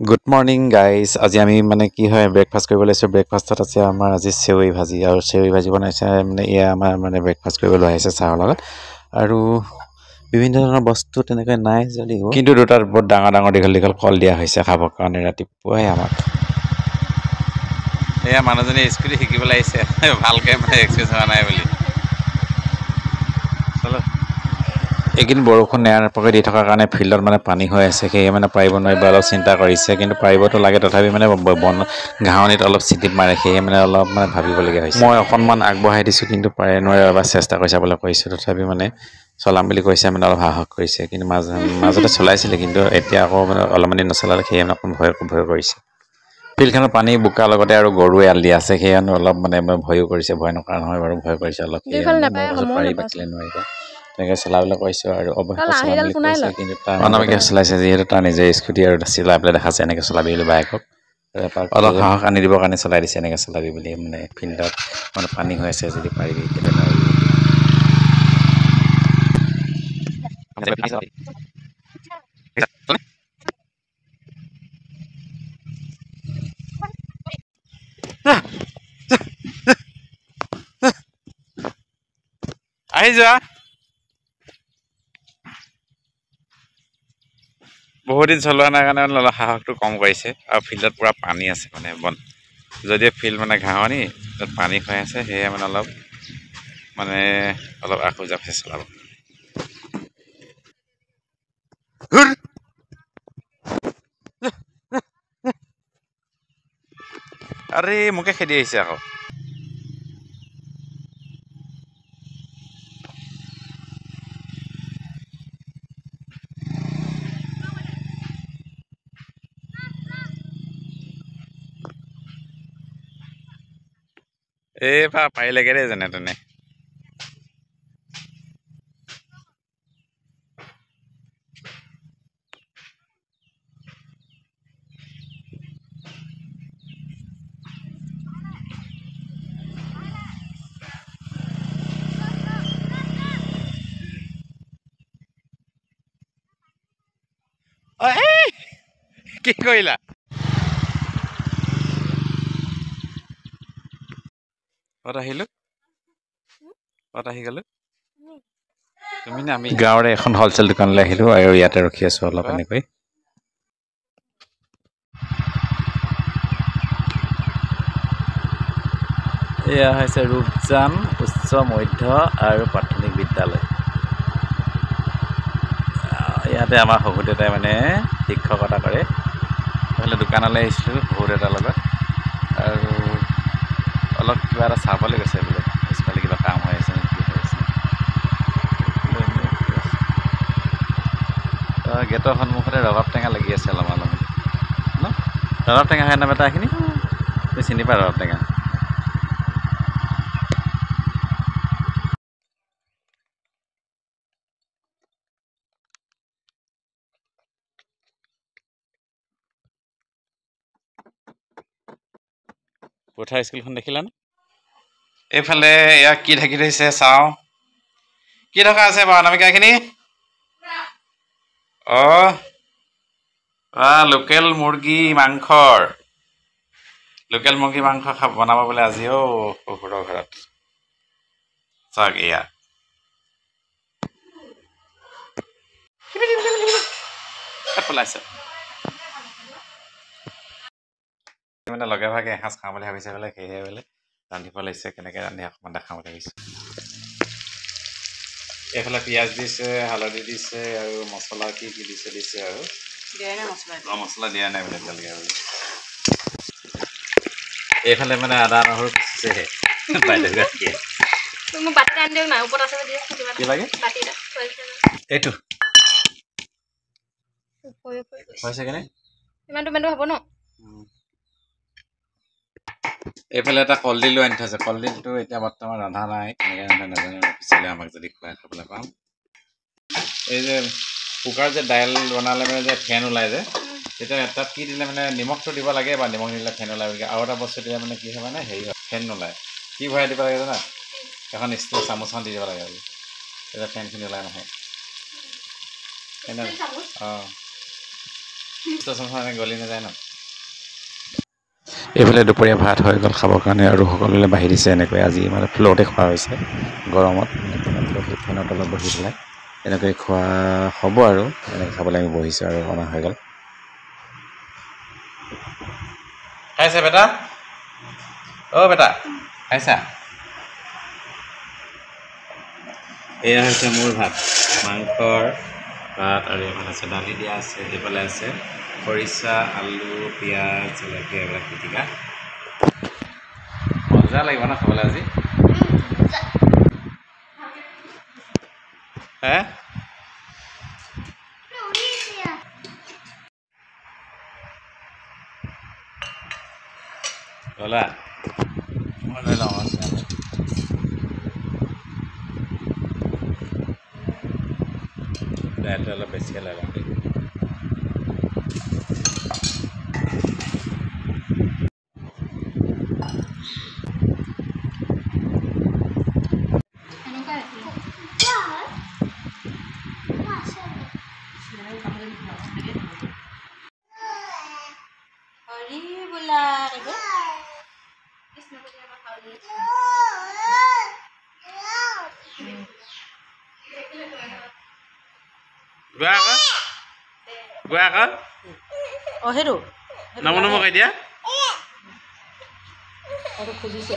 good morning guys আজি আমি মানে কি হয় ব্ৰেকফাষ্ট কৰিব লৈছোঁ ব্ৰেকফাষ্টত আছে আমাৰ আজি চেৱৈ ভাজি আৰু চেৱৈ ভাজি বনাইছে মানে এয়া আমাৰ মানে ব্ৰেকফাষ্ট কৰিব লৈ আহিছে চাহৰ লগত আৰু বিভিন্ন ধৰণৰ বস্তু তেনেকৈ নাই যদিও কিন্তু দুটাত বহুত ডাঙৰ ডাঙৰ দীঘল দীঘল কল দিয়া হৈছে খাবৰ কাৰণে ৰাতিপুৱাই আমাক এয়া মানুহজনী স্কুটি শিকিবলৈ আহিছে ভালকৈ মানে এক্সপিৰিয়েঞ্চ হোৱা নাই বুলি চলো এইকেইদিন বৰষুণ নেৰানেপেৰাকৈ দি থকাৰ কাৰণে ফিল্ডত মানে পানী হৈ আছে সেয়ে মানে পাৰিব নোৱাৰিব অলপ চিন্তা কৰিছে কিন্তু পাৰিবতো লাগে তথাপি মানে ঘাঁহনিত অলপ চিটিপ মাৰে সেয়ে মানে অলপ মানে ভাবিবলগীয়া হৈছে মই অকণমান আগবঢ়াই দিছোঁ কিন্তু পাৰে নোৱাৰে এবাৰ চেষ্টা কৰি চাবলৈ কৈছোঁ তথাপি মানে চলাম বুলি কৈছে মানে অলপ সাহস কৰিছে কিন্তু মাজতে চলাইছিলে কিন্তু এতিয়া আকৌ মানে অলপমান দিন নচলালে সেয়ে মানে অকণ ভয় কৰিছে ফিল্ডখনত পানী বোকাৰ লগতে আৰু গৰু এৰাল দি আছে সেয়ে অলপ মানে ভয়ো কৰিছে ভয় নকৰা নহয় বাৰু ভয় কৰিছে অলপ সেয়ে মই কৈছোঁ পাৰিবা কেলৈ নোৱাৰিবা তেনেকৈ চলাবলৈ কৈছোঁ আৰু অৱশেষত চলাম বুলি কৈছে কিন্তু তাৰ অনামিকা চলাইছে যিহেতু তাৰ নিজে স্কুটি আৰু চলাই পেলাই দেখাইছে এনেকৈ চলাবি বুলি বাইকক অলপ সাহস আনি দিবৰ কাৰণে চলাই দিছে এনেকৈ চলাবি বুলি মানে ফিল্ডত মানে পানী হৈ আছে যদি পাৰিবি কেলৈ নোৱাৰিবি আহি যোৱা বহুত দিন চলোৱা নাই কাৰণে অলপ সাহসটো কম কৰিছে আৰু ফিল্ডত পূৰা পানী আছে মানে যদিও ফিল্ড মানে ঘাঁহনি তাত পানী হৈ আছে সেয়ে মানে অলপ আখোজা ফেচ চলাব আৰে মোকে খেদি আহিছে আকৌ এই পাৰিলেগে দেই যেনে তেনে কি কৰিলা ক'ত আহিলো ক'ত আহি গ'লো তুমি নে আমি গাঁৱৰে এখন হ'লচেল দোকানলৈ আহিলো আৰু ইয়াতে ৰখি আছো অলপ এনেকৈ এয়া হৈছে ৰূপজান উচ্চ মধ্য আৰু প্ৰাথমিক বিদ্যালয় ইয়াতে আমাৰ শহুৰ দেউতাই মানে শিক্ষকতা কৰে নহ'লে দোকানলৈ আহিছিলোঁ শহুৰ দেউতাৰ লগত আৰু অলপ কিবা এটা চাবলৈ গৈছে বোলে পিছফালে কিবা কাম হৈ আছে নেকি হৈ আছে গেটৰ সন্মুখতে ৰবাব টেঙা লাগি আছে অলপ ন ৰবাব টেঙা হয় নাম এটা এইখিনি তুমি চিনি পায় ৰবাব টেঙা পথাৰ স্কুলখন দেখিলানে এইফালে ইয়াক কি ঢাকি থৈছে চাওঁ কি থকা আছে বাৰু অনামিকাখিনি লোকেল মুৰ্গী মাংসৰ লোকেল মুৰ্গী মাংস বনাব বোলে আজিও শহুৰৰ ঘৰত চাওক এয়া পলাইছে মানে লগে ভাগে এসাঁজ খাওঁ বুলি ভাবিছে বোলে সেয়েহে বোলে ৰান্ধিব লাগিছে কেনেকৈ ৰান্ধি অকণমান দেখাম বুলি ভাবিছোঁ এইফালে পিঁয়াজ দিছে হালধি দিছে আৰু মছলা কি দিছে আৰু মছলা দিয়া নাই বোলে এতিয়ালৈকে বোলে এইফালে মানে আদা নহৰু পিচিছেহে কি লাগে এইটো হৈছে কেনে ইমানটো হ'ব ন এইফালে এটা কলডিলো আনি থৈছে কলডিলটো এতিয়া বৰ্তমান ৰন্ধা নাই কেনেকৈ ৰান্ধে নাজানো পিছলৈ আমাক যদি খুৱাই খাবলৈ পাম এই যে কুকাৰ যে দাইল বনালে মানে যে ফেন ওলাই যে তেতিয়া তাত কি দিলে মানে নিমখটো দিব লাগে বা নিমখ দিলে ফেন ওলাই বুলি আৰু এটা বস্তু দিলে মানে কি হয় মানে হেৰি হয় ফেন নোলায় কি ভৰাই দিব লাগে জানা এখন ষ্টিলৰ চামুচখন দি দিব লাগে বুলি তেতিয়া ফেনখিনি ওলাই নাহে অঁ গলি নাযায় ন এইফালে দুপৰীয়া ভাত হৈ গ'ল খাবৰ কাৰণে আৰু সকলোলৈ বাঢ়ি দিছে এনেকৈ আজি মানে ফ্ল'ৰতে খোৱা হৈছে গৰমত ফেনৰ তলত বহি পেলাই এনেকৈ খোৱা হ'ব আৰু এনেকৈ খাবলৈ আমি বহিছোঁ আৰু অনা হৈ গ'ল খাইছে বেটা অ' বেটা খাইছা এয়া হৈছে মোৰ ভাত মাংসৰ ভাত আৰু এইফালে আছে দালি দিয়া আছে এইফালে আছে খৰিচা আলু পিঁয়াজ জলকীয়া এইবিলাক পিটিকা মজা লাগিব ন খাবলৈ আজি হে গলা মই লৈ লওঁ দাইলটো অলপ বেছিকৈ লৈ লওঁ গোৱা আকৌ অ হেৰু নমনমক এতিয়া আৰু খুজিছে